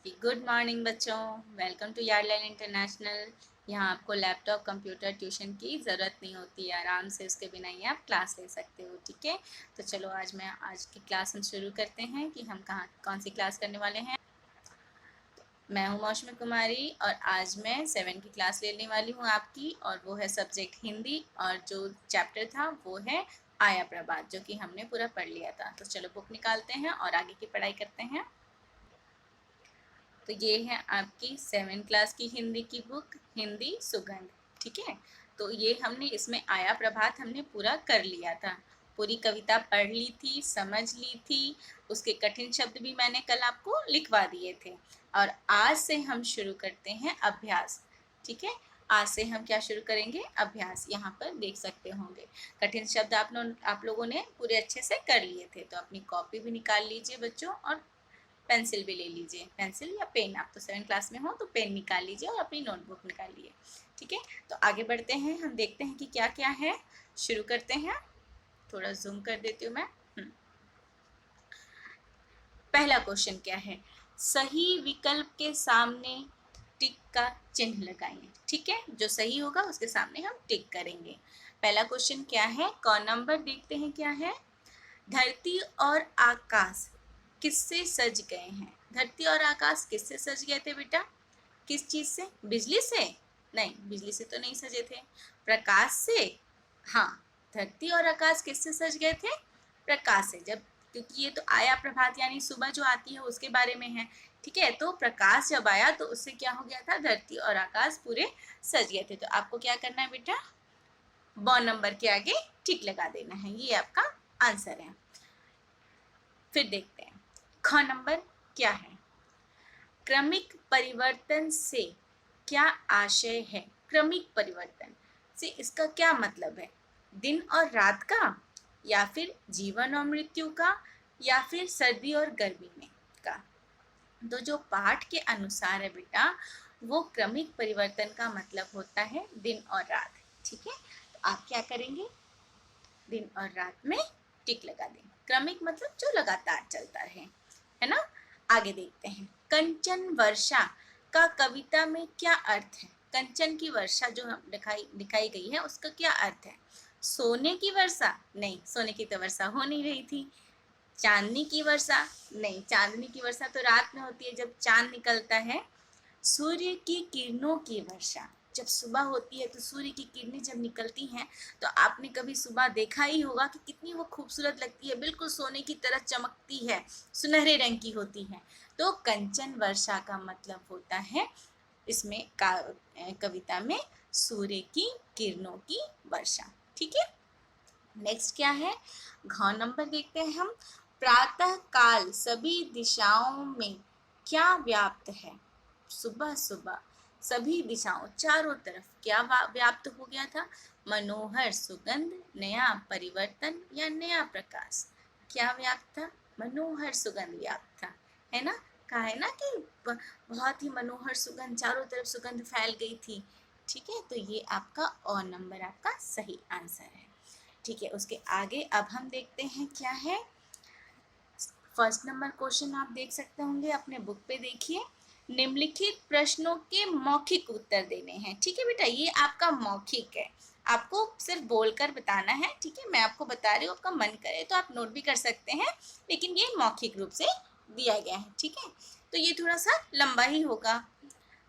Good morning बच्चों। Welcome to Yardline international. यहाँ आपको लैपटॉप कंप्यूटर ट्यूशन की ज़रूरत नहीं होती, आराम से उसके बिना ही आप क्लास ले सकते हो। ठीक है, तो चलो आज की क्लास हम शुरू करते हैं कि हम कौन सी क्लास करने वाले हैं। मैं हूँ मौसमी कुमारी और आज मैं 7 की क्लास लेने वाली हूँ आपकी, और वो है सब्जेक्ट हिंदी, और जो चैप्टर था वो है आया प्रभात, जो कि हमने पूरा पढ़ लिया था। तो चलो बुक निकालते हैं और आगे की पढ़ाई करते हैं। तो ये है आपकी 7 क्लास की हिंदी की बुक, हिंदी सुगंध। ठीक है, तो ये हमने इसमें आया प्रभात हमने पूरा कर लिया था, पूरी कविता पढ़ ली थी, समझ ली थी, उसके कठिन शब्द भी मैंने कल आपको लिखवा दिए थे। और आज से हम शुरू करते हैं अभ्यास। ठीक है, आज से हम क्या शुरू करेंगे, अभ्यास। यहाँ पर देख सकते होंगे कठिन शब्द आप लोगों ने पूरे अच्छे से कर लिए थे। तो अपनी कॉपी भी निकाल लीजिए बच्चों, और पेंसिल भी ले लीजिए, पेंसिल या पेन, आप तो 7 क्लास में हो तो पेन निकाल लीजिए और अपनी नोटबुक निकालिए। ठीक है, तो आगे बढ़ते हैं, हम देखते हैं कि क्या क्या है। शुरू करते हैं, थोड़ा जूम कर देती हूँ मैं। पहला क्वेश्चन क्या है, सही विकल्प के सामने टिक का चिन्ह लगाइए। ठीक है, जो सही होगा उसके सामने हम टिक करेंगे। पहला क्वेश्चन क्या है, क नंबर देखते हैं क्या है। धरती और आकाश किससे सज गए हैं। धरती और आकाश किससे सज गए थे बेटा, किस चीज से, बिजली से? नहीं, बिजली से तो नहीं सजे थे। प्रकाश से? हाँ, धरती और आकाश किससे सज गए थे, प्रकाश से। जब, क्योंकि ये तो आया प्रभात यानी सुबह जो आती है उसके बारे में है। ठीक है, तो प्रकाश जब आया तो उससे क्या हो गया था, धरती और आकाश पूरे सज गए थे। तो आपको क्या करना है बेटा, ब नंबर के आगे टिक लगा देना है, ये आपका आंसर है। फिर देखते हैं ख नंबर क्या है। क्रमिक परिवर्तन से क्या आशय है। क्रमिक परिवर्तन से इसका क्या मतलब है, दिन और रात का, या फिर जीवन और मृत्यु का, या फिर सर्दी और गर्मी में का। तो जो पाठ के अनुसार है बेटा, वो क्रमिक परिवर्तन का मतलब होता है दिन और रात। ठीक है, तो आप क्या करेंगे, दिन और रात में टिक लगा दें। क्रमिक मतलब जो लगातार चलता है ना। आगे देखते हैं, कंचन वर्षा का कविता में क्या अर्थ है। कंचन की वर्षा जो हम दिखाई गई है उसका क्या अर्थ है। सोने की वर्षा? नहीं, सोने की तो वर्षा हो नहीं रही थी। चांदनी की वर्षा? नहीं, चांदनी की वर्षा तो रात में होती है जब चांद निकलता है। सूर्य की किरणों की वर्षा, जब सुबह होती है तो सूर्य की किरणें जब निकलती हैं तो आपने कभी सुबह देखा ही होगा कि कितनी वो खूबसूरत लगती है, बिल्कुल सोने की तरह चमकती है, सुनहरे रंग की होती है। तो कंचन वर्षा का मतलब होता है इसमें कविता में सूर्य की किरणों की वर्षा। ठीक है, नेक्स्ट क्या है, घ नंबर देखते हैं हम। प्रातः काल सभी दिशाओं में क्या व्याप्त है। सुबह सुबह सभी दिशाओं, चारों तरफ क्या व्याप्त हो गया था, मनोहर सुगंध, नया परिवर्तन या नया प्रकाश। क्या व्याप्त था, मनोहर सुगंध व्याप्त था, है ना। कहा है ना कि बहुत ही मनोहर सुगंध, चारों तरफ सुगंध फैल गई थी। ठीक है, तो ये आपका और नंबर आपका सही आंसर है। ठीक है, उसके आगे अब हम देखते हैं क्या है। फर्स्ट नंबर क्वेश्चन आप देख सकते होंगे, अपने बुक पे देखिए। निम्नलिखित प्रश्नों के मौखिक उत्तर देने हैं। ठीक है बेटा, ये आपका मौखिक है, आपको सिर्फ बोलकर बताना है। ठीक है, मैं आपको बता रही हूँ, आपका मन करे तो आप नोट भी कर सकते हैं, लेकिन ये मौखिक रूप से दिया गया है। ठीक है, तो ये थोड़ा सा लंबा ही होगा।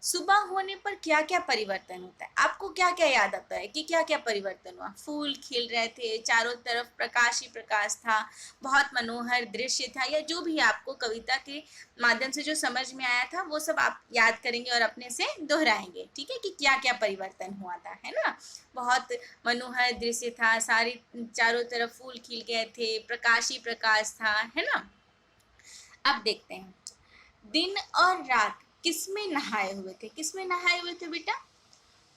सुबह होने पर क्या क्या परिवर्तन होता है, आपको क्या क्या याद आता है कि क्या क्या परिवर्तन हुआ। फूल खिल रहे थे, चारों तरफ प्रकाश ही प्रकाश था, बहुत मनोहर दृश्य था, या जो भी आपको कविता के माध्यम से जो समझ में आया था वो सब आप याद करेंगे और अपने से दोहराएंगे। ठीक है, कि क्या क्या परिवर्तन हुआ था, है ना। बहुत मनोहर दृश्य था, सारी चारों तरफ फूल खिल गए थे, प्रकाश ही प्रकाश था, है ना। अब देखते हैं, दिन और रात किसमें नहाए हुए थे। किसमें नहाए हुए थे बेटा,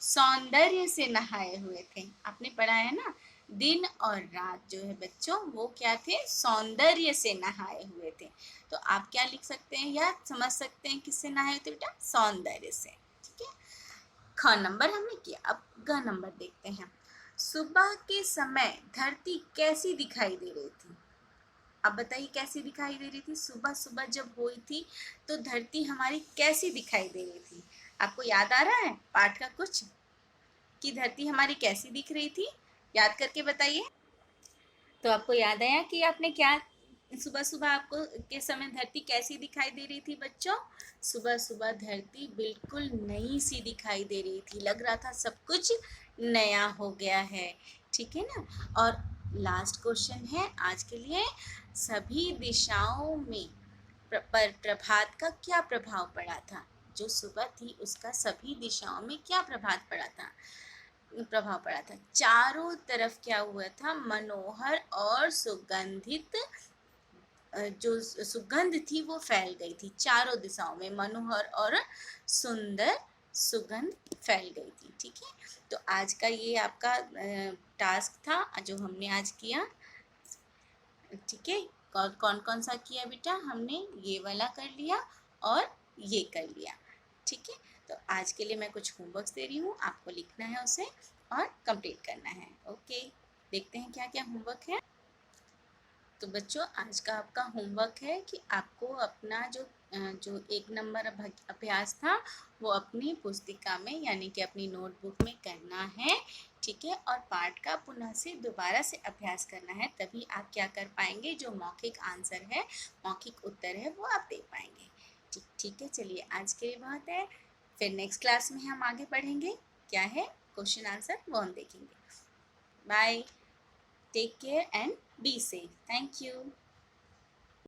सौंदर्य से नहाए हुए थे। आपने पढ़ा है ना, दिन और रात जो है बच्चों वो क्या थे, सौंदर्य से नहाए हुए थे। तो आप क्या लिख सकते हैं या समझ सकते हैं किससे नहाए हुए थे बेटा, सौंदर्य से। ठीक है, ख नंबर हमने किया, अब ग नंबर देखते हैं। सुबह के समय धरती कैसी दिखाई दे रही थी। अब बताइए कैसी दिखाई दे रही थी? सुबह सुबह जब हुई थी तो धरती हमारी कैसी दिखाई दे रही थी? आपको याद आ रहा है पाठ का कुछ, कि धरती हमारी कैसी दिख रही थी? याद करके बताइए। तो आपको याद आया कि आपने क्या, सुबह सुबह आपको के समय धरती कैसी दिखाई दे रही थी बच्चों? सुबह सुबह धरती बिल्कुल नई सी दिखाई दे रही थी, लग रहा था सब कुछ नया हो गया है। ठीक है ना? और लास्ट क्वेश्चन है आज के लिए, सभी दिशाओं में पर प्रभात का क्या प्रभाव पड़ा था? जो सुबह थी उसका सभी दिशाओं में क्या प्रभाव पड़ा था? चारों तरफ क्या हुआ था? मनोहर और सुगंधित, जो सुगंध थी वो फैल गई थी चारों दिशाओं में, मनोहर और सुंदर सुगंध फैल गई थी। ठीक है, तो आज का ये आपका टास्क था जो हमने आज किया। ठीक है, कौन कौन सा किया बेटा? हमने ये वाला कर लिया और ये कर लिया। ठीक है, तो आज के लिए मैं कुछ होमवर्क्स दे रही हूँ, आपको लिखना है उसे और कंप्लीट करना है। ओके, देखते हैं क्या क्या होमवर्क है। तो बच्चों आज का आपका होमवर्क है कि आपको अपना जो 1 नंबर अभ्यास था वो अपनी पुस्तिका में यानी कि अपनी नोटबुक में करना है। ठीक है, और पाठ का पुनः से दोबारा से अभ्यास करना है, तभी आप क्या कर पाएंगे, जो मौखिक आंसर है, मौखिक उत्तर है, वो आप दे पाएंगे। ठीक है, चलिए आज के लिए बहुत है, फिर नेक्स्ट क्लास में हम आगे बढ़ेंगे, क्या है क्वेश्चन आंसर वो हम देखेंगे। Bye, take care and be safe. Thank you.